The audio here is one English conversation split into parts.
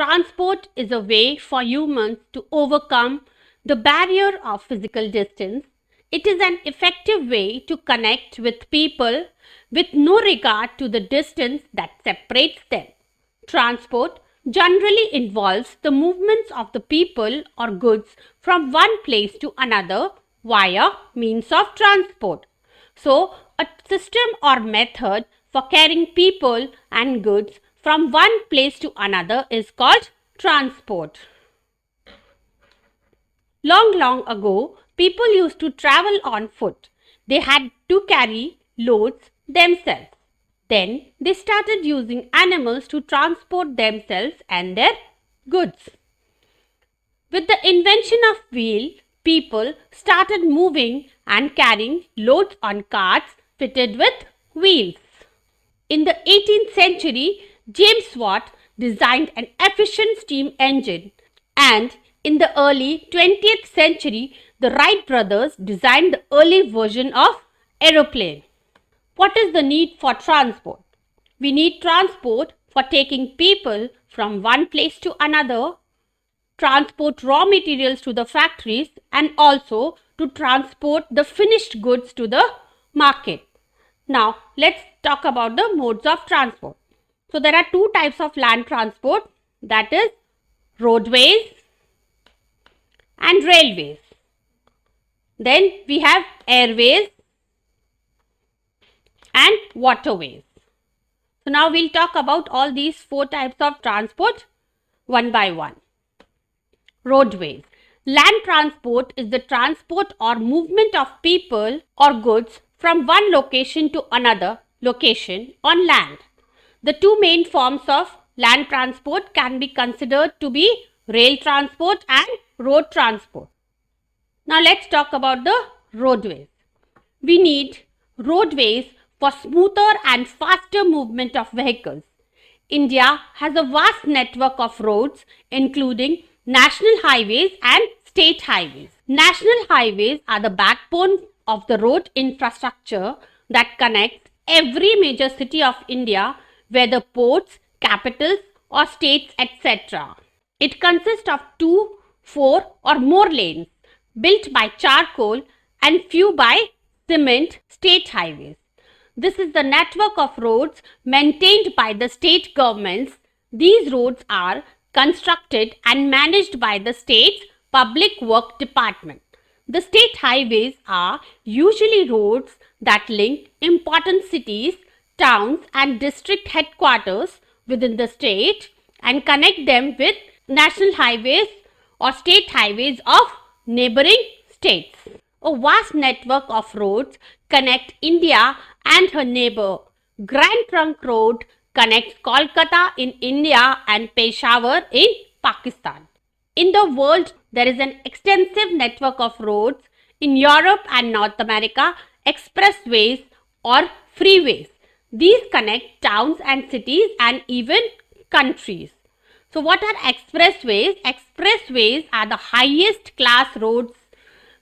transport is a way for humans to overcome the barrier of physical distance. It is an effective way to connect with people with no regard to the distance that separates them. Transport generally involves the movements of the people or goods from one place to another via means of transport. So, a system or method for carrying people and goods from one place to another is called transport. Long ago, people used to travel on foot. They had to carry loads themselves. Then they started using animals to transport themselves and their goods. With the invention of wheel, people started moving and carrying loads on carts fitted with wheels. In the 18th century, James Watt designed an efficient steam engine, and in the early 20th century, the Wright brothers designed the early version of aeroplane. What is the need for transport? We need transport for taking people from one place to another, transport raw materials to the factories, and also to transport the finished goods to the market. Now, let's talk about the modes of transport. So, there are two types of land transport, that is roadways and railways. Then we have airways and waterways. So, now we'll talk about all these four types of transport one by one. Roadways. Land transport is the transport or movement of people or goods from one location to another location on land. The two main forms of land transport can be considered to be rail transport and road transport. Now let's talk about the roadways. We need roadways for smoother and faster movement of vehicles. India has a vast network of roads including national highways and state highways. National highways are the backbone of the road infrastructure that connects every major city of India, whether ports, capitals or states, etc. It consists of 2, 4 or more lanes built by charcoal and few by cement state highways. This is the network of roads maintained by the state governments. These roads are constructed and managed by the state's public work department. The state highways are usually roads that link important cities, towns and district headquarters within the state and connect them with national highways or state highways of neighboring states. A vast network of roads connect India and her neighbor. Grand Trunk Road connects Kolkata in India and Peshawar in Pakistan. In the world, there is an extensive network of roads. In Europe and North America, expressways or freeways. These connect towns and cities and even countries. So what are expressways? Expressways are the highest class roads.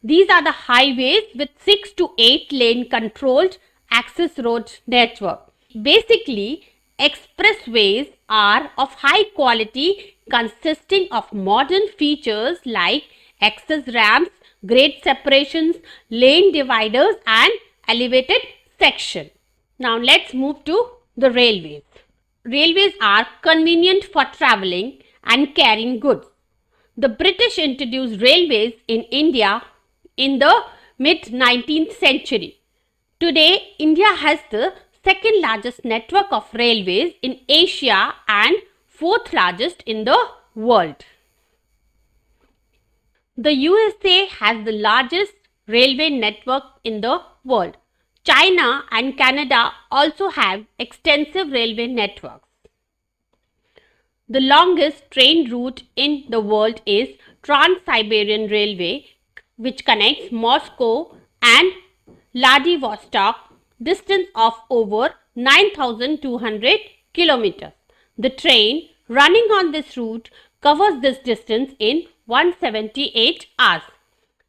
These are the highways with 6 to 8 lane controlled access road network. Basically, expressways are of high quality consisting of modern features like access ramps, grade separations, lane dividers and elevated section. Now let's move to the railways. Railways are convenient for travelling and carrying goods. The British introduced railways in India in the mid-19th century. Today, India has the second largest network of railways in Asia and fourth largest in the world. The USA has the largest railway network in the world. China and Canada also have extensive railway networks. The longest train route in the world is Trans-Siberian Railway, which connects Moscow and Vladivostok, distance of over 9,200 kilometers. The train running on this route covers this distance in 178 hours.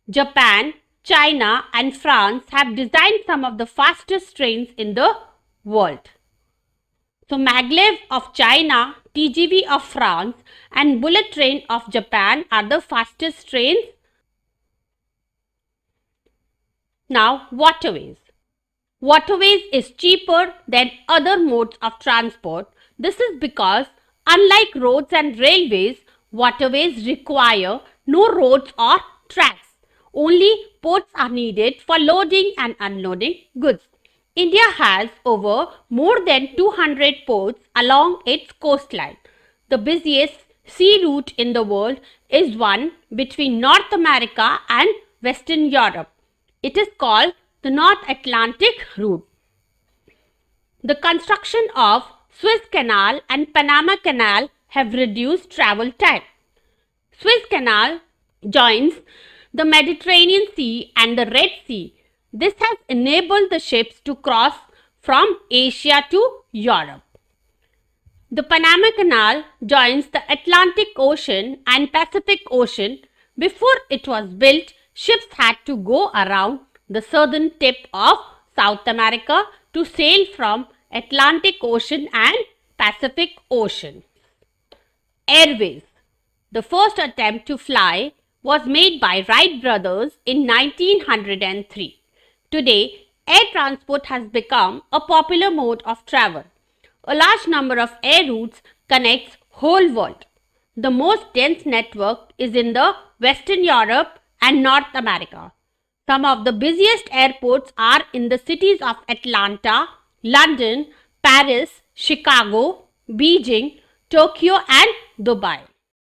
Japan, China and France have designed some of the fastest trains in the world. So Maglev of China, TGV of France and bullet train of Japan are the fastest trains. Now, waterways. Waterways is cheaper than other modes of transport. This is because, unlike roads and railways, waterways require no roads or tracks. Only ports are needed for loading and unloading goods. India has over more than 200 ports along its coastline. The busiest sea route in the world is one between North America and Western Europe. It is called the North Atlantic route. The construction of Suez Canal and Panama Canal have reduced travel time. Suez Canal joins the Mediterranean Sea and the Red Sea. This has enabled the ships to cross from Asia to Europe. The Panama Canal joins the Atlantic Ocean and Pacific Ocean. Before it was built, ships had to go around the southern tip of South America to sail from Atlantic Ocean and Pacific Ocean. Airways. The first attempt to fly was made by Wright brothers in 1903. Today, air transport has become a popular mode of travel. A large number of air routes connects whole world. The most dense network is in the Western Europe and North America. Some of the busiest airports are in the cities of Atlanta, London, Paris, Chicago, Beijing, Tokyo and Dubai.